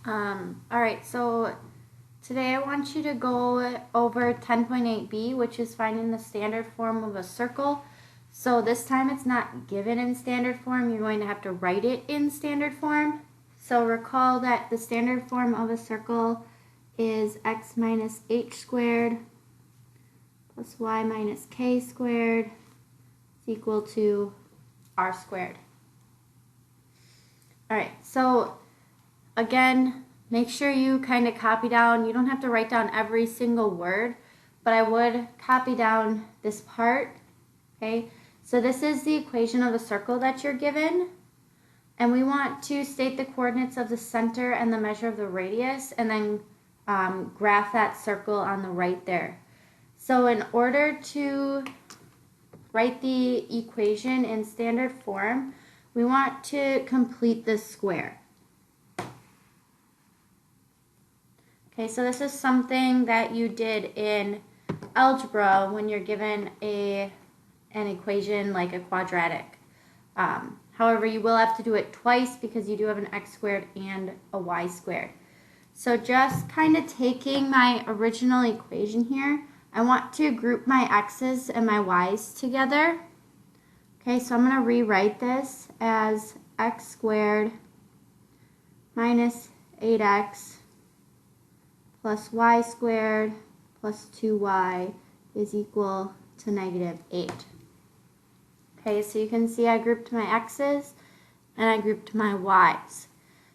All right, so today I want you to go over 10.8b, which is finding the standard form of a circle. So this time it's not given in standard form, you're going to have to write it in standard form. So recall that the standard form of a circle is x minus h squared plus y minus k squared is equal to r squared. All right, so again, make sure you kind of copy down. You don't have to write down every single word, but I would copy down this part, okay? So this is the equation of a circle that you're given, and we want to state the coordinates of the center and the measure of the radius, and then graph that circle on the right there. So in order to write the equation in standard form, we want to complete this square. Okay, so this is something that you did in algebra when you're given an equation like a quadratic. However, you will have to do it twice because you do have an x squared and a y squared. So just kind of taking my original equation here, I want to group my x's and my y's together. Okay, so I'm going to rewrite this as x squared minus 8x plus y squared plus 2y is equal to negative 8. Okay, so you can see I grouped my x's and I grouped my y's.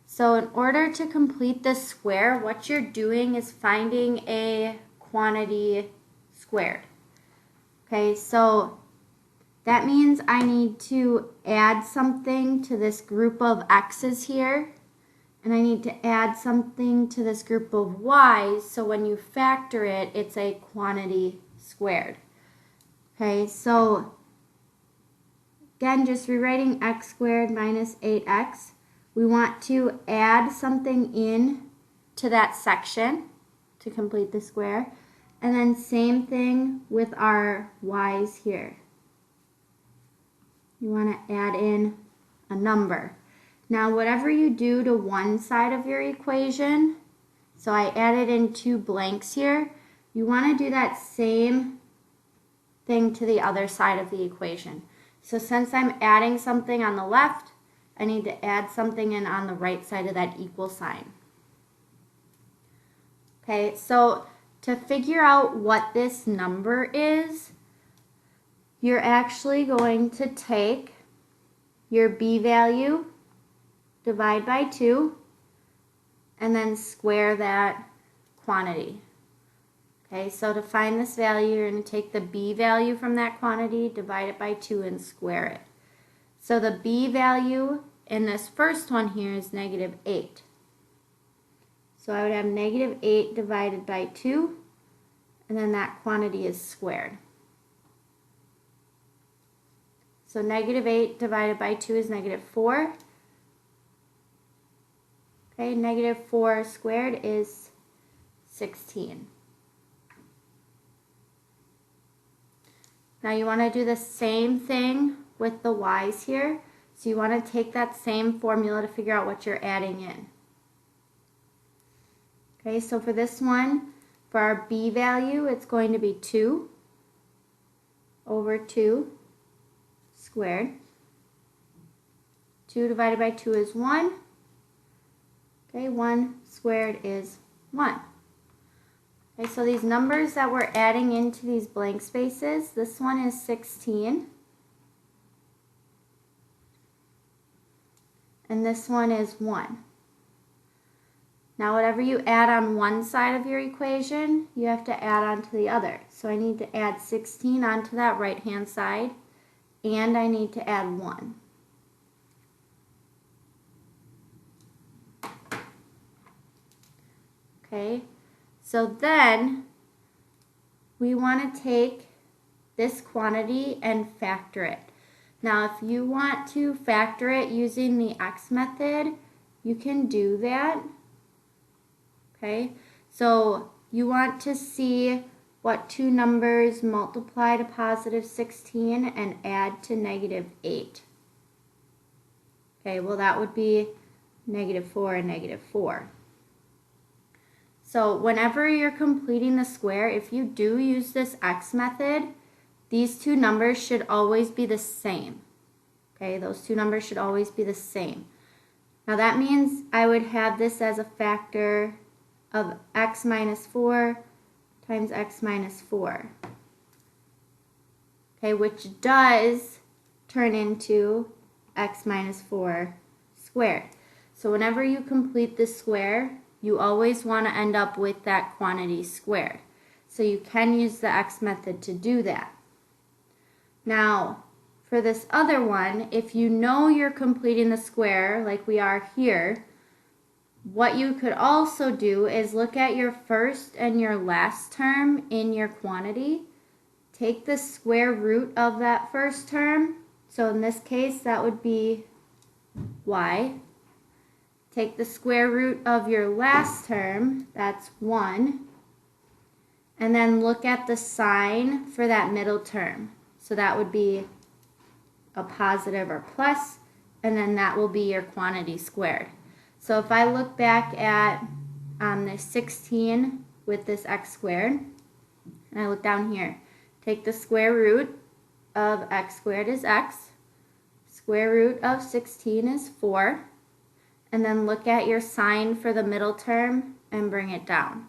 So in order to complete this square, what you're doing is finding a quantity squared. Okay, so that means I need to add something to this group of x's here, and I need to add something to this group of y's, so when you factor it, it's a quantity squared. Okay, so again, just rewriting x squared minus 8x, we want to add something in to that section to complete the square, and then same thing with our y's here. You want to add in a number. Now, whatever you do to one side of your equation, so I added in 2 blanks here, you want to do that same thing to the other side of the equation. So since I'm adding something on the left, I need to add something in on the right side of that equal sign. Okay, so to figure out what this number is, you're actually going to take your b value, divide by 2, and then square that quantity. Okay, so to find this value, you're going to take the b value from that quantity, divide it by 2, and square it. So the b value in this first one here is negative 8. So I would have negative 8 divided by 2, and then that quantity is squared. So negative 8 divided by 2 is negative 4. Okay, negative 4 squared is 16. Now you want to do the same thing with the y's here. So you want to take that same formula to figure out what you're adding in. Okay, so for this one, for our b value, it's going to be 2 over 2 squared. 2 divided by 2 is 1. Okay, 1 squared is 1. Okay, so these numbers that we're adding into these blank spaces, this one is 16. And this one is 1. Now whatever you add on one side of your equation, you have to add on to the other. So I need to add 16 onto that right-hand side, and I need to add 1. Okay, so then we want to take this quantity and factor it. Now if you want to factor it using the x method, you can do that. Okay, so you want to see what two numbers multiply to positive 16 and add to negative 8. Okay, well that would be negative 4 and negative 4. So whenever you're completing the square, if you do use this x method, these two numbers should always be the same. Okay, those two numbers should always be the same. Now that means I would have this as a factor of x minus 4 times x minus 4. Okay, which does turn into x minus 4 squared. So whenever you complete the square, you always want to end up with that quantity squared. So you can use the x method to do that. Now, for this other one, if you know you're completing the square like we are here, what you could also do is look at your first and your last term in your quantity. Take the square root of that first term. So in this case, that would be y. Take the square root of your last term, that's 1. And then look at the sign for that middle term. So that would be a positive or plus, and then that will be your quantity squared. So if I look back at this 16 with this x squared, and I look down here, take the square root of x squared is x, square root of 16 is 4, and then look at your sign for the middle term and bring it down.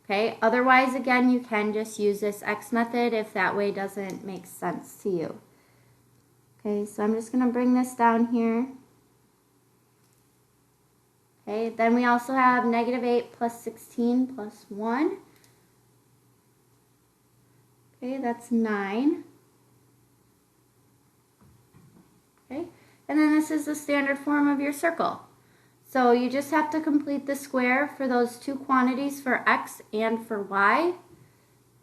Okay, otherwise, again, you can just use this x method if that way doesn't make sense to you. Okay, so I'm just going to bring this down here. Okay, then we also have negative 8 plus 16 plus 1. Okay, that's 9. Okay, and then this is the standard form of your circle. So you just have to complete the square for those two quantities for x and for y.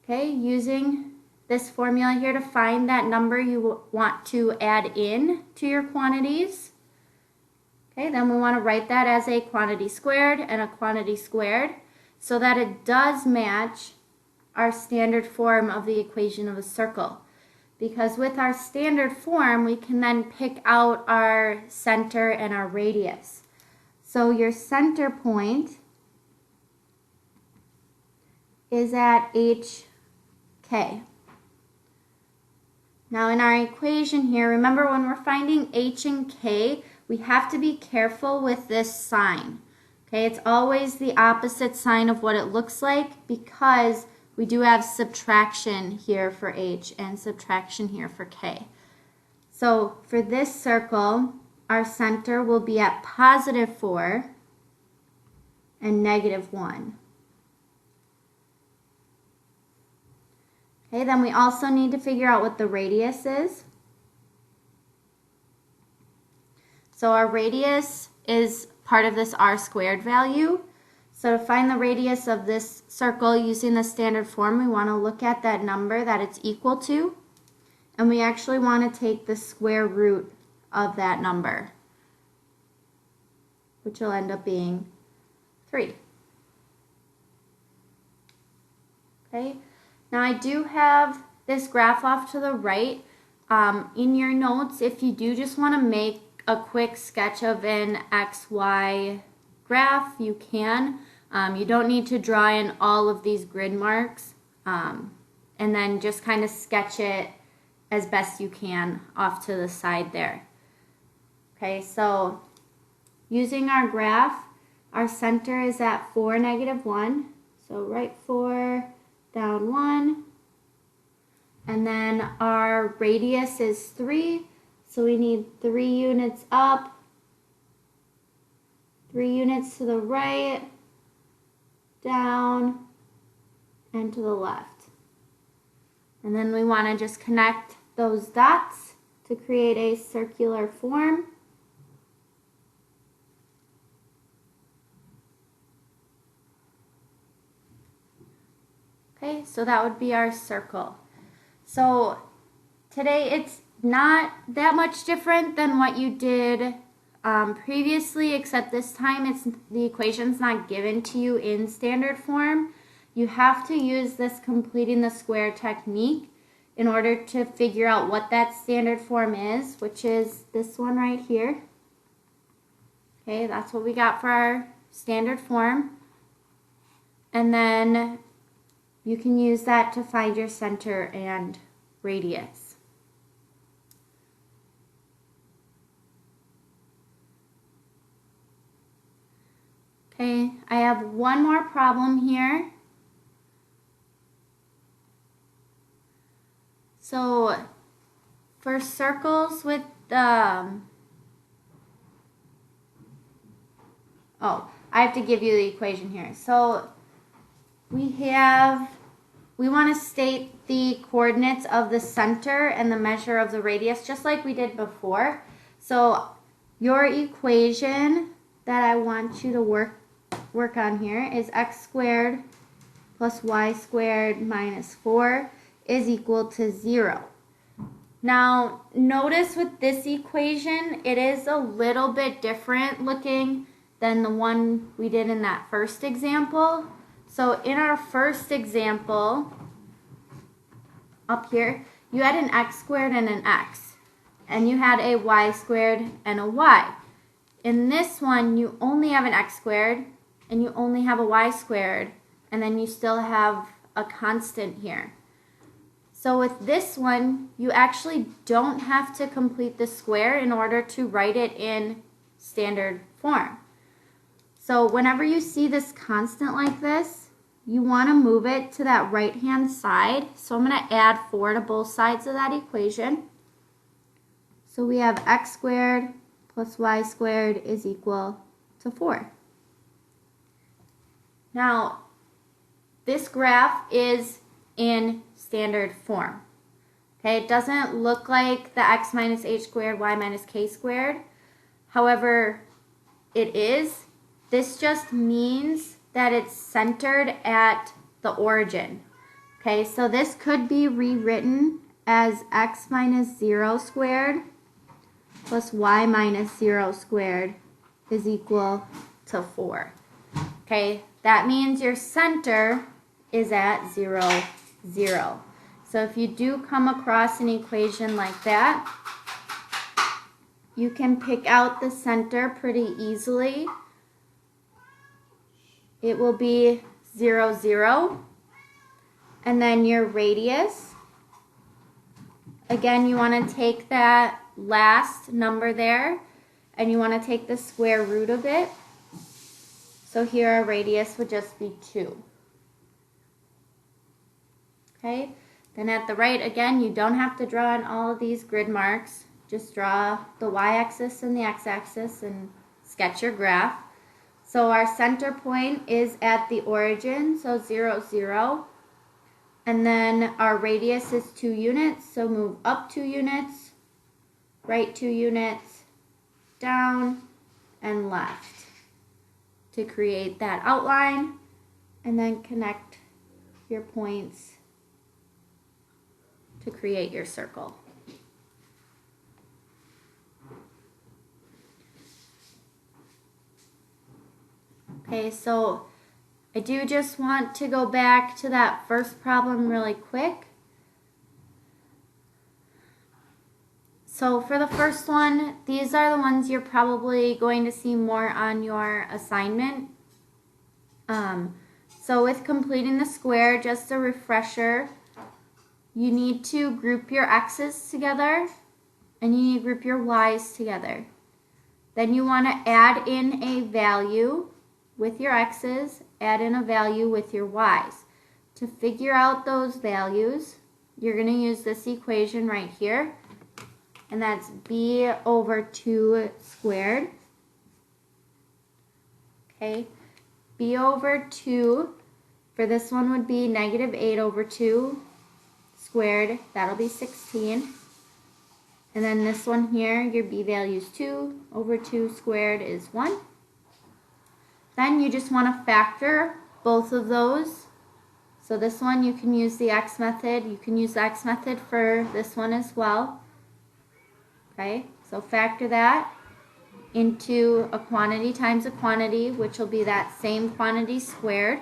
Okay, using this formula here to find that number you want to add in to your quantities. Okay, then we want to write that as a quantity squared and a quantity squared so that it does match our standard form of the equation of a circle. Because with our standard form, we can then pick out our center and our radius. So your center point is at HK. Now in our equation here, remember when we're finding H and K, we have to be careful with this sign. Okay, it's always the opposite sign of what it looks like because we do have subtraction here for H and subtraction here for K. So for this circle, our center will be at positive 4 and negative 1. Okay, then we also need to figure out what the radius is. So our radius is part of this r squared value. So to find the radius of this circle using the standard form, we want to look at that number that it's equal to. And we actually want to take the square root of that number, which will end up being 3. Okay, now I do have this graph off to the right. In your notes, if you do just want to make a quick sketch of an XY graph, you can. You don't need to draw in all of these grid marks, and then just kind of sketch it as best you can off to the side there. Okay, so using our graph, our center is at 4, negative 1. So right 4, down 1. And then our radius is 3. So we need 3 units up, 3 units to the right, down, and to the left. And then we want to just connect those dots to create a circular form. Okay, so that would be our circle. So today it's not that much different than what you did previously, except this time the equation's not given to you in standard form. You have to use this completing the square technique in order to figure out what that standard form is, which is this one right here. Okay, that's what we got for our standard form. And then you can use that to find your center and radius. Okay, I have one more problem here. So for circles with I have to give you the equation here. So we want to state the coordinates of the center and the measure of the radius, just like we did before. So your equation that I want you to work on here is x squared plus y squared minus 4 is equal to 0. Now, notice with this equation, it is a little bit different looking than the one we did in that first example. So in our first example, up here, you had an x squared and an x, and you had a y squared and a y. In this one, you only have an x squared, and you only have a y squared, and then you still have a constant here. So with this one, you actually don't have to complete the square in order to write it in standard form. So whenever you see this constant like this, you want to move it to that right-hand side. So I'm going to add 4 to both sides of that equation. So we have x squared plus y squared is equal to 4. Now, this graph is in standard form. Okay, it doesn't look like the x minus h squared, y minus k squared. However, it is. This just means that it's centered at the origin. Okay, so this could be rewritten as x minus 0 squared plus y minus 0 squared is equal to 4. Okay, that means your center is at 0, 0. So if you do come across an equation like that, you can pick out the center pretty easily. It will be 0, 0. And then your radius, again, you want to take that last number there, and you want to take the square root of it. So here our radius would just be 2. Okay, then at the right, again, you don't have to draw in all of these grid marks. Just draw the y-axis and the x-axis and sketch your graph. So our center point is at the origin, so 0, 0. And then our radius is 2 units, so move up 2 units, right 2 units, down, and left to create that outline, and then connect your points to create your circle. Okay, so I do just want to go back to that first problem really quick. So for the first one, these are the ones you're probably going to see more on your assignment. So with completing the square, just a refresher, you need to group your x's together and you need to group your y's together. Then you want to add in a value with your x's, add in a value with your y's. To figure out those values, you're going to use this equation right here, and that's b over 2 squared. Okay, b over 2, for this one would be negative 8 over 2 squared, that'll be 16. And then this one here, your b value is 2 over 2 squared is 1. Then you just want to factor both of those. So this one you can use the x method. You can use the x method for this one as well. Okay, so factor that into a quantity times a quantity, which will be that same quantity squared.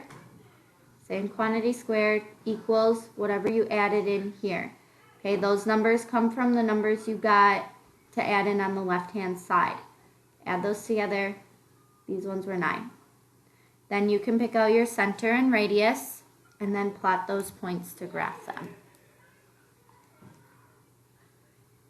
Same quantity squared equals whatever you added in here. Okay, those numbers come from the numbers you got to add in on the left-hand side. Add those together. These ones were 9. Then you can pick out your center and radius and then plot those points to graph them.